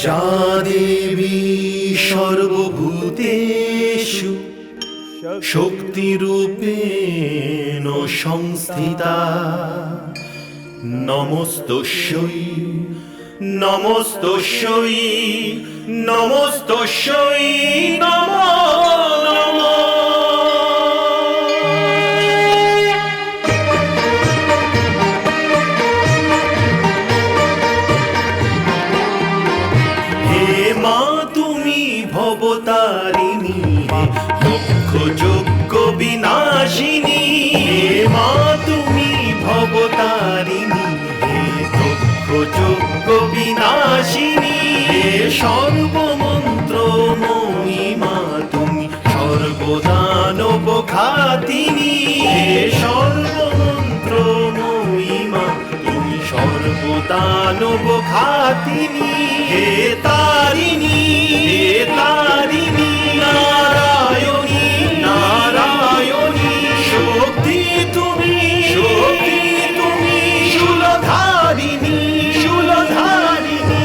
যা দেবী সর্বভূতেষু শক্তিরূপেণ সংস্থিতা, নমস্তস্যৈ নমস্তস্যৈ নমস্তস্যৈ নমো নমঃ। হে মা তুমি ভবতারিণী, দুঃখ যজ্ঞ বিনাশিনী। হে মা তুমি ভবতারিণী, হে দুঃখ যজ্ঞ বিনাশিনী। হে সর্বমন্ত্র মহিমা তুমি সর্বদানব ঘাতিনী। হে সর্বমন্ত্র মহিমা তুমি সর্বদানব ঘাতিনী। হে তারিণী, হে তারিণী, নারায়ণী নারায়ণী, শক্তি তুমি, শক্তি তুমি, শূলধারিণী শূলধারিণী।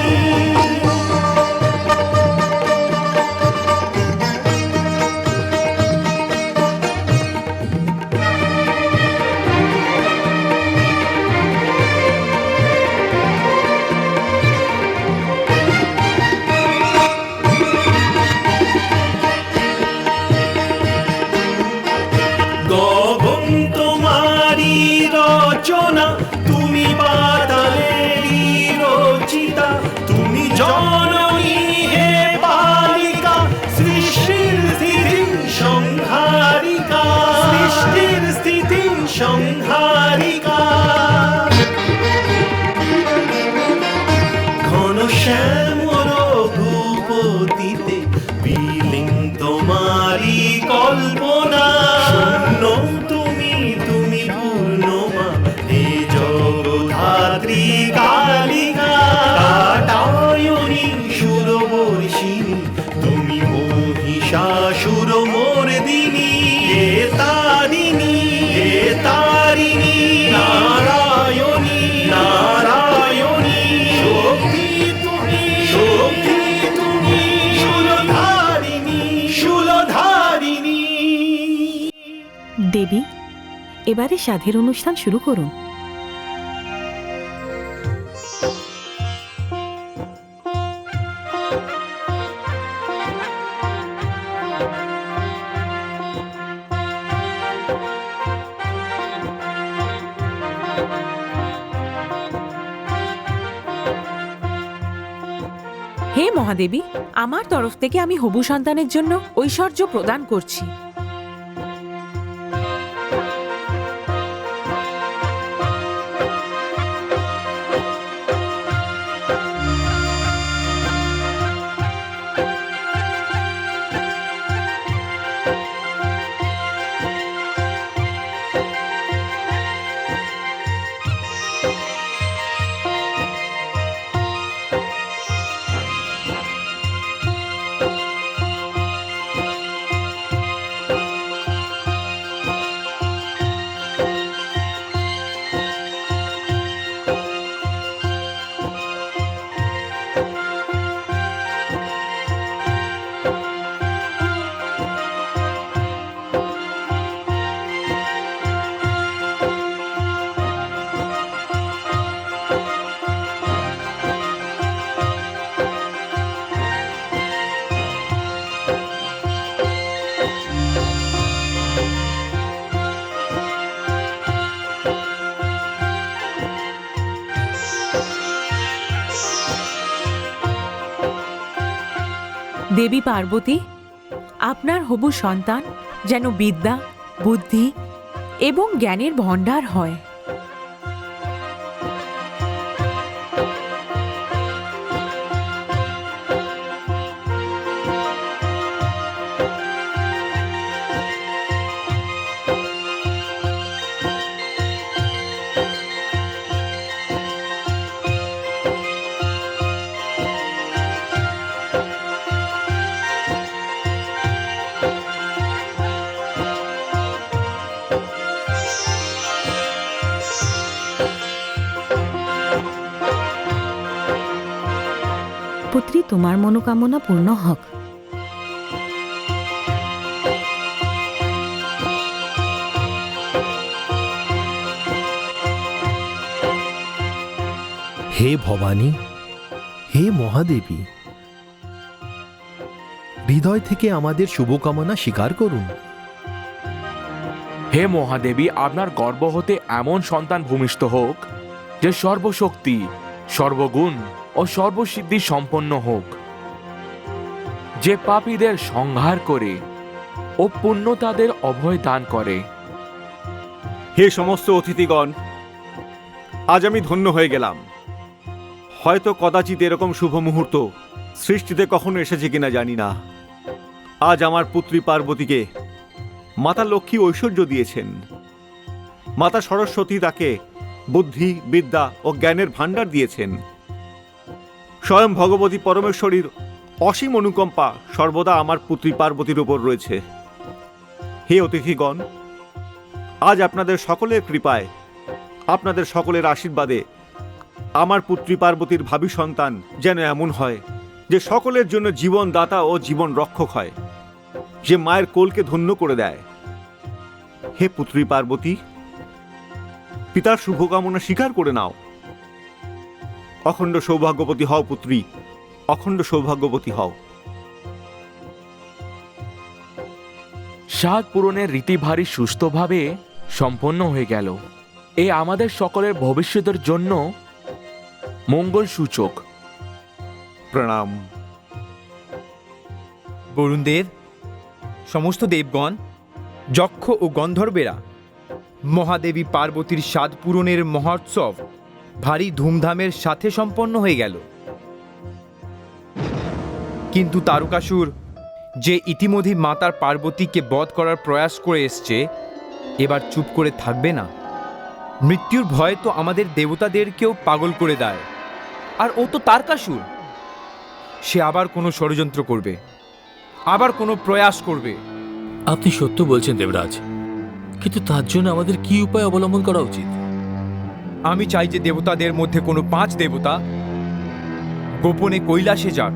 গগন তোমারি রচনা, তুমি পাতালেরই রচিতা। তুমি জননী হে বালিকা, সৃষ্টির স্থিতি সংহারিকা, সৃষ্টির স্থিতি সংহারিকা। ঘন শ্যামর ভূপতিতে বিলীন তোমারি কল্পনা। শূন্য তুমি, তুমি পূর্ণমা, হে জগদ্ধাত্রী কালিকা। কাটায়নী সুরবর্ষিণী, তুমি মহিষাসুর মর্দিনী। হে তারিণী, হে তারিণী, নারায়ণী নারায়ণী, শক্তি তুমি, শক্তি তুমি, শূলধারিণী শূলধারিণী। দেবী, এবারে সাধের অনুষ্ঠান শুরু করুন। হে মহাদেবী, আমার তরফ থেকে আমি হবু সন্তানের জন্য ঐশ্বর্য প্রদান করছি। দেবী পার্বতী, আপনার হবু সন্তান যেন বিদ্যা, বুদ্ধি এবং জ্ঞানের ভণ্ডার হয়। পুত্রী, তোমার মনোকামনা পূর্ণ হোক। হে ভবানী, হে মহাদেবী, হৃদয় থেকে আমাদের শুভকামনা স্বীকার করুন। হে মহাদেবী, আপনার গর্ভ হতে এমন সন্তান ভূমিষ্ঠ হোক যে সর্বশক্তি, সর্বগুণ ও সর্বসিদ্ধি সম্পন্ন হোক, যে পাপীদের সংহার করে ও পুণ্য তাদের অভয় দান করে। হে সমস্ত অতিথিগণ, আজ আমি ধন্য হয়ে গেলাম। হয়তো কদাচিৎ এরকম শুভ মুহূর্ত সৃষ্টিতে কখনো এসেছে কিনা জানি না। আজ আমার পুত্রী পার্বতীকে মাতা লক্ষ্মী ঐশ্বর্য দিয়েছেন। মাতা সরস্বতী তাকে বুদ্ধি, বিদ্যা ও জ্ঞানের ভাণ্ডার দিয়েছেন। স্বয়ং ভগবতী পরমেশ্বরীর অসীম অনুকম্পা সর্বদা আমার পুত্রী পার্বতীর উপর রয়েছে। হে অতিথিগণ, আজ আপনাদের সকলের কৃপায়, আপনাদের সকলের আশীর্বাদে আমার পুত্রী পার্বতীর ভাবী সন্তান যেন এমন হয় যে সকলের জন্য জীবনদাতা ও জীবন রক্ষক হয়, যে মায়ের কোলকে ধন্য করে দেয়। হে পুত্রী পার্বতী, পিতার শুভকামনা স্বীকার করে নাও। অখণ্ড সৌভাগ্যবতী হও পুত্রী, অখণ্ড সৌভাগ্যবতী হও। সাত পূরণের রীতি ভারী সুস্থভাবে সম্পন্ন হয়ে গেল। এ আমাদের সকলের ভবিষ্যতের জন্য মঙ্গল সূচক। প্রণাম। বরুণদেব, সমস্ত দেবগণ, যক্ষ ও গন্ধর্বেরা মহাদেবী পার্বতীর সাত পূরণের মহোৎসব ভারী ধুমধামের সাথে সম্পন্ন হয়ে গেল। কিন্তু তারকাসুর, যে ইতিমধ্যে মাতার পার্বতীকে বধ করার প্রয়াস করে এসছে, এবার চুপ করে থাকবে না। মৃত্যুর ভয় তো আমাদের দেবতাদেরকেও পাগল করে দেয়। আর ও তো তারকাসুর, সে আবার কোনো ষড়যন্ত্র করবে, আবার কোনো প্রয়াস করবে। আপনি সত্য বলছেন দেবরাজ, কিন্তু তার জন্য আমাদের কি উপায় অবলম্বন করা উচিত? আমি চাই যে দেবতাদের মধ্যে কোনো 5 দেবতা গোপনে কৈলাসে যাক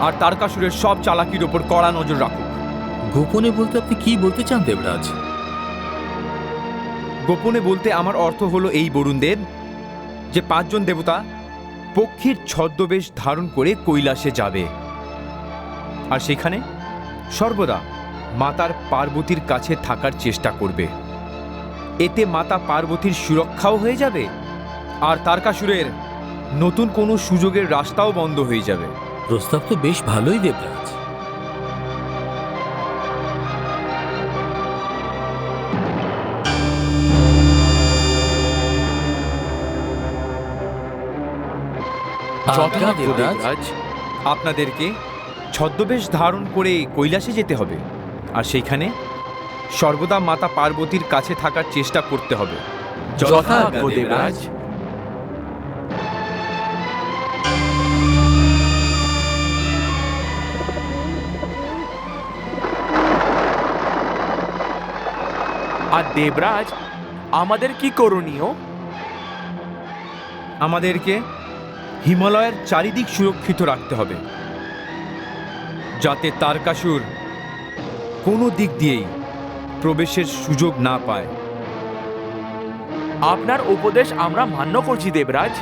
আর তারকাসুরের সব চালাকির ওপর কড়া নজর রাখুক। গোপনে বলতে আপনি কি বলতে চান দেবরাজ? গোপনে বলতে আমার অর্থ হলো এই বরুণদেব, যে 5 জন দেবতা পক্ষীর ছদ্মবেশ ধারণ করে কৈলাসে যাবে আর সেখানে সর্বদা মাতার পার্বতীর কাছে থাকার চেষ্টা করবে। এতে মাতা পার্বতীর সুরক্ষাও হয়ে যাবে আর তারকাসুরের নতুন কোনো সুযোগের রাস্তাও বন্ধ হয়ে যাবে। প্রস্তাব তো বেশ ভালোই দেবরাজ। যথা দেবরাজ। দেবরাজ। আপনাদেরকে ছদ্মবেশ ধারণ করে কৈলাসে যেতে হবে আর সেইখানে সর্বদা মাতা পার্বতীর কাছে থাকার চেষ্টা করতে হবে। যথাজ্ঞ দেবরাজ। আর দেবরাজ, আমাদের কি করণীয়? আমাদেরকে হিমালয়ের চারিদিক সুরক্ষিত রাখতে হবে, যাতে তারকাসুর কোনো দিক দিয়েই প্রবেশের সুযোগ না পায়। আপনার উপদেশ আমরা মান্য করছি দেবরাজ।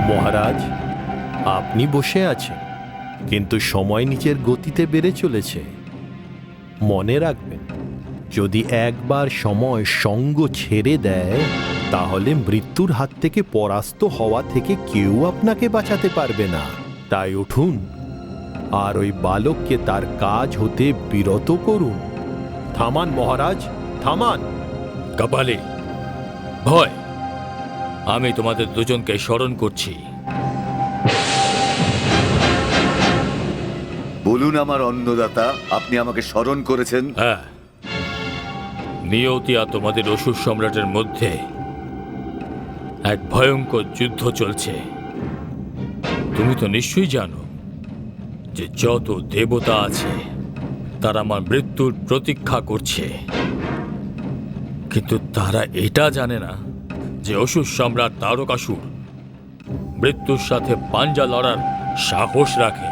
মহারাজ, আপনি বসে আছেন, কিন্তু সময় নিজের গতিতে বেড়ে চলেছে। মনে রাখবেন, যদি একবার সময় সঙ্গ ছেড়ে দেয়, তাহলে মৃত্যুর হাত থেকে পরাস্ত হওয়া থেকে কেউ আপনাকে বাঁচাতে পারবে না। তাই উঠুন আর ওই বালককে তার কাজ হতে বিরত করুন। থামান মহারাজ, থামান। কপালে ভয়, আমি তোমাদের দুজনকে স্মরণ করছি। বলুন আমার অন্নদাতা, আপনি আমাকে স্মরণ করেছেন। হ্যাঁ, নিয়তি আর তোমাদের অসুর সম্রাটের মধ্যে এক ভয়ঙ্কর যুদ্ধ চলছে। তুমি তো নিশ্চয়ই জানো যে যত দেবতা আছে তারা আমার মৃত্যুর প্রতীক্ষা করছে, কিন্তু তারা এটা জানে না যে অসুর সম্রাট তারকাসুর মৃত্যুর সাথে পাঞ্জা লড়ার সাহস রাখে।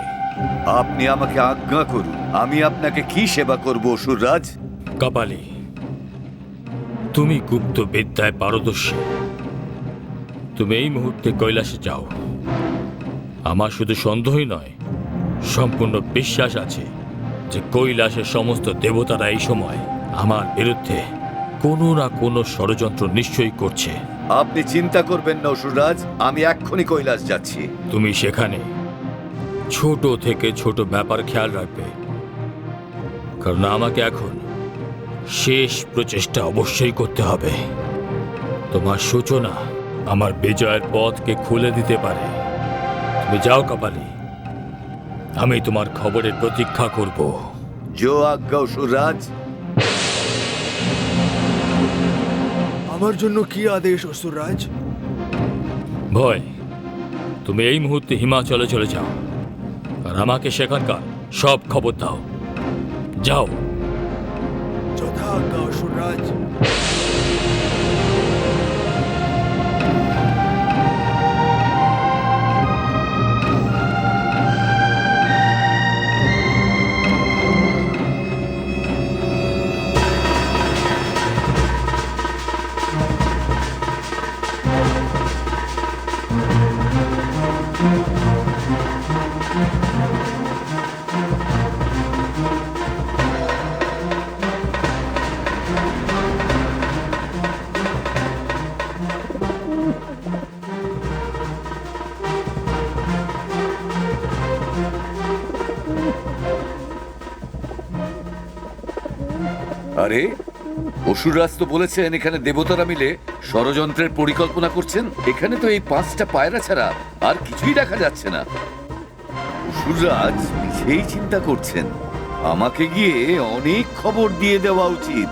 আপনি আমাকে আজ্ঞা করুন, আমি আপনাকে কি সেবা করব অসুররাজ? কপালি, তুমি গুপ্ত বিদ্যায় পারদর্শী। তুমি এই মুহূর্তে কৈলাসে যাও। আমার শুধু সন্দেহই নয়, সম্পূর্ণ বিশ্বাস আছে যে কৈলাসের সমস্ত দেবতারা এই সময় আমার বিরুদ্ধে কোনো না কোনো ষড়যন্ত্র নিশ্চয়ই করছে। আপনি চিন্তা করবেন না অসুররাজ, আমি এক্ষুনি কৈলাস যাচ্ছি। তুমি সেখানে ছোট থেকে ছোট ব্যাপার খেয়াল রাখবে, কারণ আমাকে এখন শেষ প্রচেষ্টা অবশ্যই করতে হবে। তোমার সূচনা আমার বিজয়ের পথকে খুলে দিতে পারে। তুমি যাও কপালি, আমি তোমার খবরের প্রতীক্ষা করব। জো আজ্ঞা অসুররাজ। আমার জন্য কি আদেশ অসুররাজ? ভয়, তুমি এই মুহূর্তে হিমাচলে চলে যাও আর আমাকে সেখানকার সব খবর দাও। যাও। যথা আজ্ঞা অসুররাজ। আরে অসুররাজ তো বলেছেন এখানে দেবতারা মিলে ষড়যন্ত্রের পরিকল্পনা করছেন। এখানে তো এই 5টা পায়রা ছাড়া আর কিছুই দেখা যাচ্ছে না। অসুররাজ নিজেই চিন্তা করছেন, আমাকে গিয়ে অনেক খবর দিয়ে দেওয়া উচিত।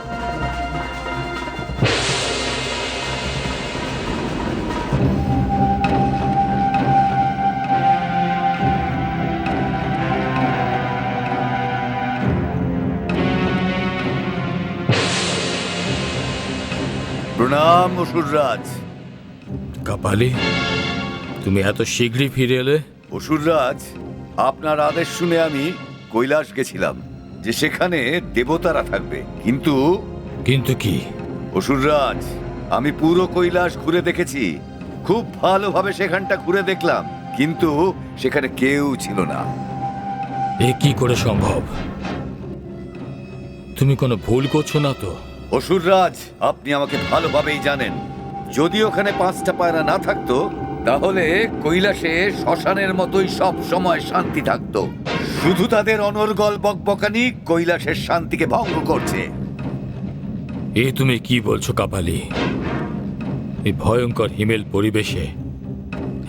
প্রণাম অসুররাজ। কপালি, তুমি এত শীঘ্রই ফিরে এলে? অসুররাজ, আপনার আদেশ শুনে আমি কৈলাস গেছিলাম যে সেখানে দেবতারা থাকবে, কিন্তু কিন্তু কি? অসুররাজ, আমি পুরো কৈলাস ঘুরে দেখেছি, খুব ভালোভাবে সেখানটা ঘুরে দেখলাম, কিন্তু সেখানে কেউ ছিল না। এ কি করে সম্ভব? তুমি কোনো ভুল করছো না তো? অসুররাজ, আপনি আমাকে ভালোভাবেই জানেন, যদি ওখানে 5টা পায়রা না থাকতো তাহলে কৈলাসে শ্মশানের মতোই সব সময় শান্তি থাকতো। শুধু তাদের অনর্গল বকবকানি কৈলাসের শান্তিকে ভঙ্গ করছে। এ তুমি কি বলছো কপালি? এই ভয়ঙ্কর হিমেল পরিবেশে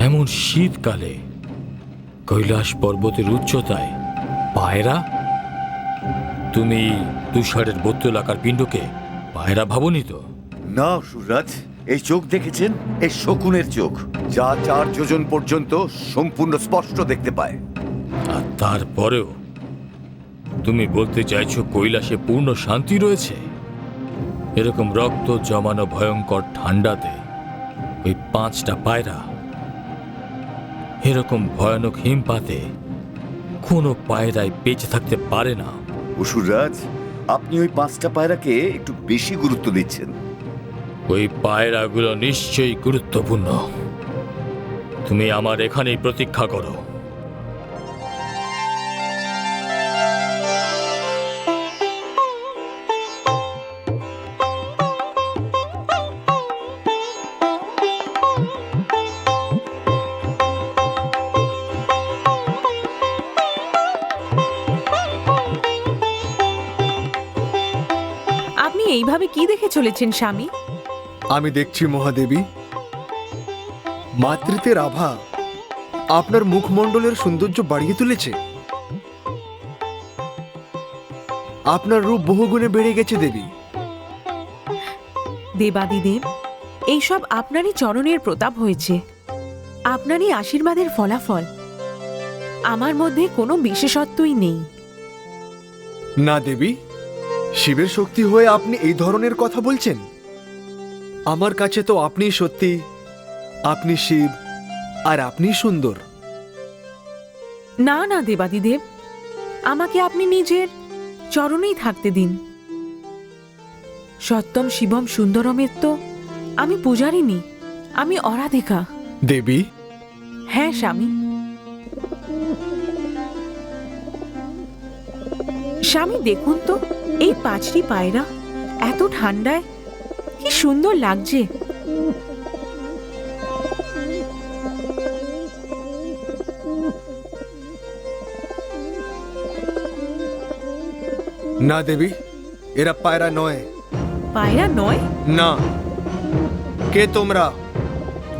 এমন শীতকালে কৈলাস পর্বতের উচ্চতায় পায়রা? তুমি তুষারের বোতল আকার পিণ্ডকে পায়রা ভাবনি তো? না অসুররাজ, এই চোখ দেখেছেন? এই শকুনের চোখ, যা 4 যোজন পর্যন্ত সম্পূর্ণ স্পষ্ট দেখতে পায়। আর তারপরেও তুমি বলতে চাইছো কৈলাসে পূর্ণ শান্তি রয়েছে? এরকম রক্ত জমানো ভয়ঙ্কর ঠান্ডাতে ওই 5টা পায়রা, এরকম ভয়ানক হিমপাতে কোনো পায়রাই বেঁচে থাকতে পারে না। অসুররাজ, আপনি ওই 5টা পায়রাকে একটু বেশি গুরুত্ব দিচ্ছেন। ওই পায়রাগুলো নিশ্চয়ই গুরুত্বপূর্ণ। তুমি আমার এখানেই প্রতীক্ষা করো। আপনি এইভাবে কি দেখে চলেছেন স্বামী? আমি দেখছি মহাদেবী, মাতৃত্বের আভা আপনার মুখমণ্ডলের সৌন্দর্য বাড়িয়ে তুলেছে। আপনার রূপ বহুগুণে বেড়ে গেছে দেবী। দেবাদিদেব, এইসব আপনারই চরণের প্রতাপ হয়েছে, আপনারই আশীর্বাদের ফলাফল। আমার মধ্যে কোনো বিশেষত্বই নেই। না দেবী, শিবের শক্তি হয়ে আপনি এই ধরনের কথা বলছেন? আমার কাছে তো আপনি সত্যি, আপনি শিব, আর আপনি সুন্দর। না না দেবাদিদেব, আমাকে আপনি নিজের চরণেই থাকতে দিন। সত্যম শিবম সুন্দরমের তো আমি পূজারিনী, আমি অরাধিকা। দেবী, হ্যাঁ স্বামী। স্বামী দেখুন তো, এই 5টি পায়রা এত ঠান্ডায় কি সুন্দর লাগছে। না দেবী, এরা পায়রা নয়। পায়রা নয়? না। কে তোমরা?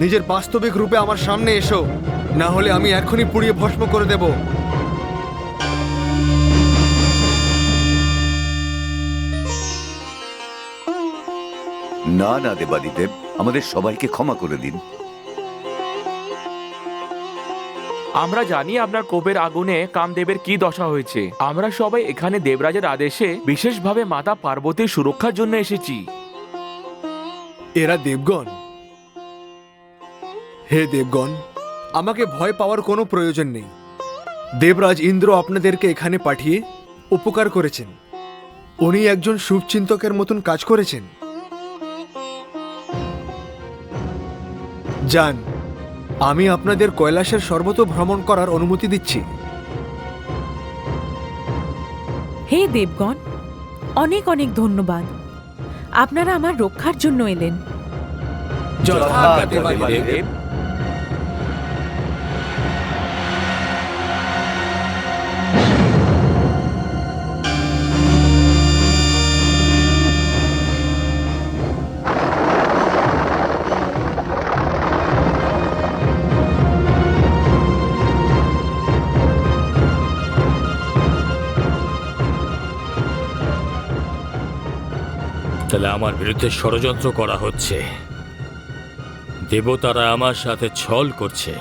নিজের বাস্তবিক রূপে আমার সামনে এসো, না হলে আমি এখনই পুড়িয়ে ভস্ম করে দেব। না না দেবাদিদেব, আমাদের সবাইকে ক্ষমা করে দিন। আমরা জানি আপনার কোপের আগুনে কামদেবের কি দশা হয়েছে। আমরা সবাই এখানে দেবরাজের আদেশে বিশেষভাবে মাতা পার্বতীর সুরক্ষার জন্য এসেছি। এরা দেবগণ? হে দেবগণ, আমাকে ভয় পাওয়ার কোনো প্রয়োজন নেই। দেবরাজ ইন্দ্র আপনাদেরকে এখানে পাঠিয়ে উপকার করেছেন। উনি একজন শুভচিন্তকের মতন কাজ করেছেন। যান, আমি আপনাদের কৈলাসের সর্বত ভ্রমণ করার অনুমতি দিচ্ছি। হে দেবগণ, অনেক অনেক ধন্যবাদ। আপনারা আমার রক্ষার জন্য এলেন। যথাজ্ঞা দেবাদিদেব। তাহলে আমার বিরুদ্ধে ষড়যন্ত্র করা হচ্ছে, দেবতারা আমার সাথে ছল করছে,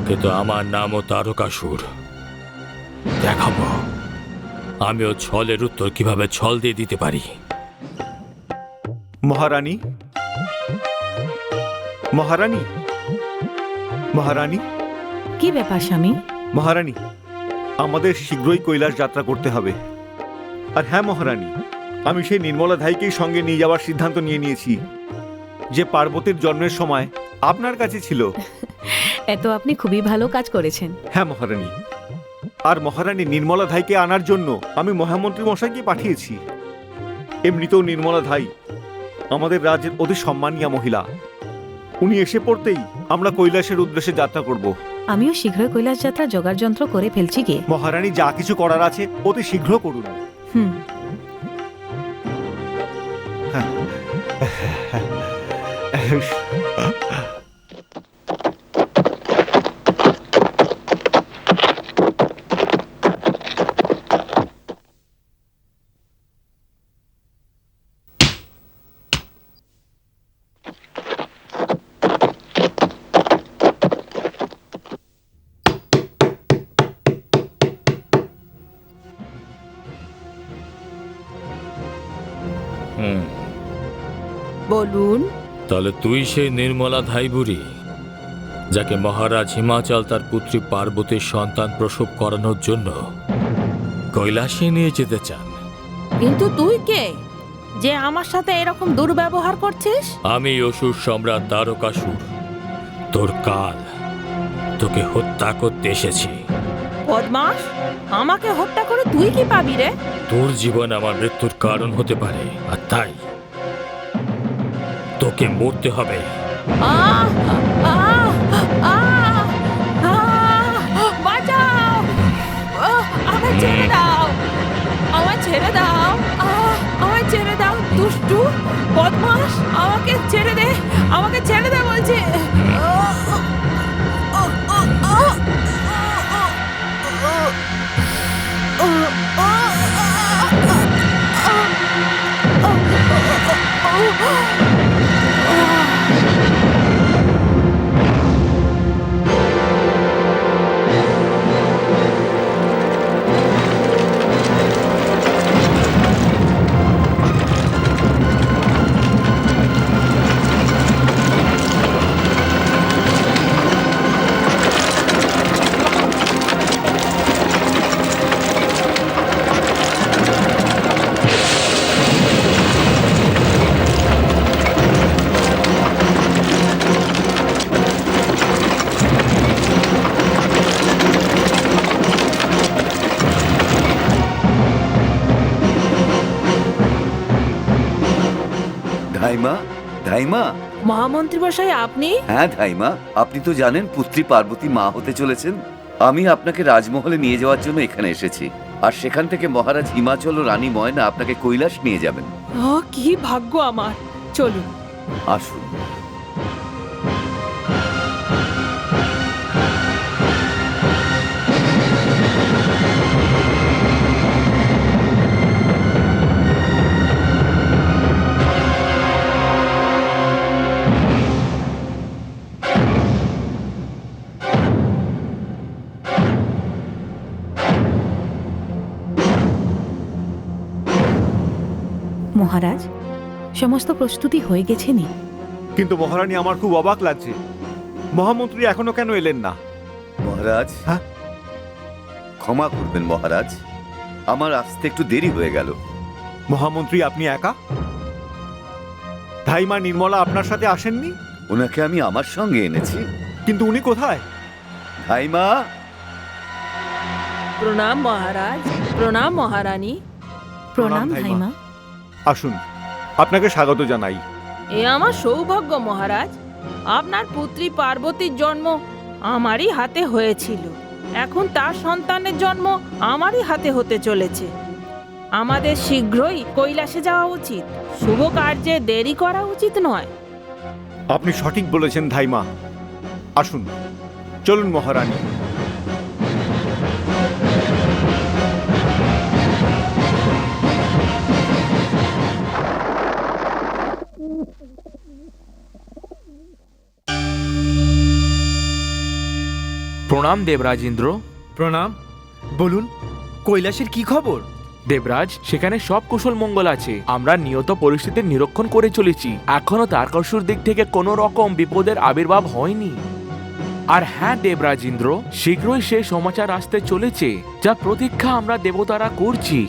কিন্তু আমার নামও তারকাসুর। দেখাবো আমিও ছলের উত্তর কিভাবে ছল দিয়ে দিতে পারি। মহারানী, মহারানী, মহারানী, কি ব্যাপার স্বামী? মহারানী, আমাদের শীঘ্রই কৈলাস যাত্রা করতে হবে। আর হ্যাঁ মহারানী, আমি সেই নির্মলা ধাইকেই সঙ্গে নিয়ে যাওয়ার সিদ্ধান্ত নিয়ে নিয়েছি, যে পার্বতীর জন্মের সময় আপনার কাছে ছিল। এত আপনি খুবই ভালো কাজ করেছেন। হ্যাঁ মহারানী। আর মহারানী, নির্মলা ধাইকে আনার জন্য আমি মহামন্ত্রী মশাইকে পাঠিয়েছি। এমনিতেও নির্মলা ধাই আমাদের রাজ্যের অতি সম্মানীয় মহিলা। উনি এসে পড়তেই আমরা কৈলাসের উদ্দেশ্যে যাত্রা করব। আমিও শীঘ্রই কৈলাস যাত্রা জোগাড় যন্ত্র করে ফেলছি গে। মহারানী, যা কিছু করার আছে অতি শীঘ্র করুন। হুম। বলুন। তাহলে তুই সেই নির্মলা ধাই বুড়ি, যাকে মহারাজ হিমাচল তার পুত্রী পার্বতীর সন্তান প্রসব করানোর জন্য কৈলাসে নিয়ে যেতে চান। কিন্তু তুই কে, যে আমার সাথে এরকম দুর্ব্যবহার করছিস? আমি অসুর সম্রাট তারকাসুর, তোর কাল, তোকে হত্যা করতে এসেছি। বদমাস, আমাকে হত্যা করে তুই কি পাবি রে? তোর জীবন আমার মৃত্যুর কারণ হতে পারে, আর তাই তোকে মরতে হবে। আহ! আহ! আহ! আহ! বাঁচাও! আমায় ছেড়ে দাও! আমায় ছেড়ে দাও! আমায় ছেড়ে দাও, দুষ্টু বদমাস! আমাকে ছেড়ে দে! আমাকে ছেড়ে দে বলছি! ধাইমা, ধাইমা। মহামন্ত্রী মশাই, আপনি? হ্যাঁ ধাইমা, আপনি তো জানেন পুত্রী পার্বতী মা হতে চলেছেন। আমি আপনাকে রাজমহলে নিয়ে যাওয়ার জন্য এখানে এসেছি, আর সেখান থেকে মহারাজ হিমাচল ও রানী ময়না আপনাকে কৈলাস নিয়ে যাবেন। কি ভাগ্য আমার! চলুন। আসুন। মহারাজ, সমস্ত প্রস্তুতি হয়ে গেছে নি? কিন্তু মহারানী, আমার খুব অবাক লাগছে, মহামন্ত্রী এখনো কেন এলেন না? মহারাজ, হ্যাঁ? ক্ষমা করবেন মহারাজ, আমার আসতে একটু দেরি হয়ে গেল। মহামন্ত্রী, আপনি একা? ধাইমা নির্মলা আপনার সাথে আসেননি? ওনাকে আমি আমার সঙ্গে এনেছি। কিন্তু উনি কোথায়? ধাইমা। প্রণাম মহারাজ। প্রণাম মহারানী। প্রণাম ধাইমা। ধাইমা। আসুন, আপনাকে স্বাগত জানাই। এ আমার সৌভাগ্য মহারাজ। আপনার পুত্রী পার্বতীর জন্ম আমারই হাতে হয়েছিল, এখন তার সন্তানের জন্ম আমারই হাতে হতে চলেছে। আমাদের শীঘ্রই কৈলাসে যাওয়া উচিত। শুভ কার্যে দেরি করা উচিত নয়। আপনি সঠিক বলেছেন ধাইমা। আসুন, চলুন মহারানী। প্রণাম দেবরাজ ইন্দ্র। প্রণাম। বলুন, কৈলাসের কি খবর? দেবরাজ, সেখানে সব কুশল মঙ্গল আছে। আমরা নিয়ত পরিস্থিতির নিরীক্ষণ করে চলেছি। এখনো তারকাসুর দিক থেকে কোনো রকম বিপদের আবির্ভাব হয়নি। আর হ্যাঁ দেবরাজ ইন্দ্র, শীঘ্রই সে সমাচার আসতে চলেছে যা প্রতীক্ষা আমরা দেবতারা করছি।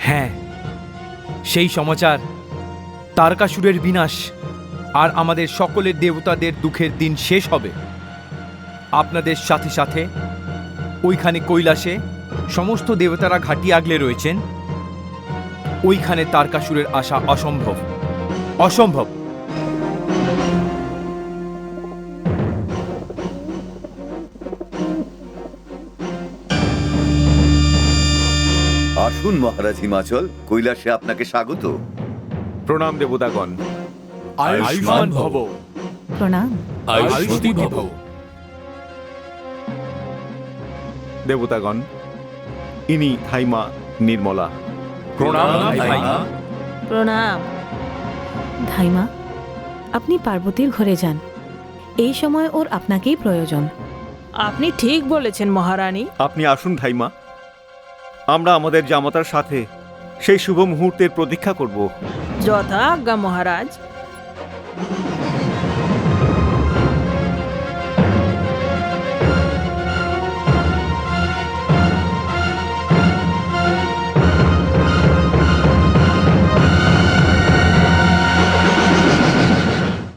হ্যাঁ, সেই সমাচার তারকাসুরের বিনাশ আর আমাদের সকলের দেবতাদের দুঃখের দিন শেষ হবে। আপনাদের সাথে সাথে ওইখানে কৈলাসে সমস্ত দেবতারা ঘাঁটি আগলে রয়েছেন। ওইখানে তারকাসুরের আসা অসম্ভব, অসম্ভব। আসুন মহারাজ হিমাচল, কৈলাসে আপনাকে স্বাগত। প্রণাম দেবতাগণ। আয়ুষ্মান ভব। প্রণাম। আয়ুষ্মতী ভব। দেবতাগণ, ইনি ধাইমা নির্মলা। প্রণাম ধাইমা। প্রণাম। ধাইমা, আপনি পার্বতীর ঘরে যান। এই সময় ওর আপনাকেই প্রয়োজন। আপনি ঠিক বলেছেন মহারানী। আপনি আসুন ধাইমা, আমরা আমাদের জামাতার সাথে সেই শুভ মুহূর্তের প্রতীক্ষা করব। যথা আজ্ঞা মহারাজ।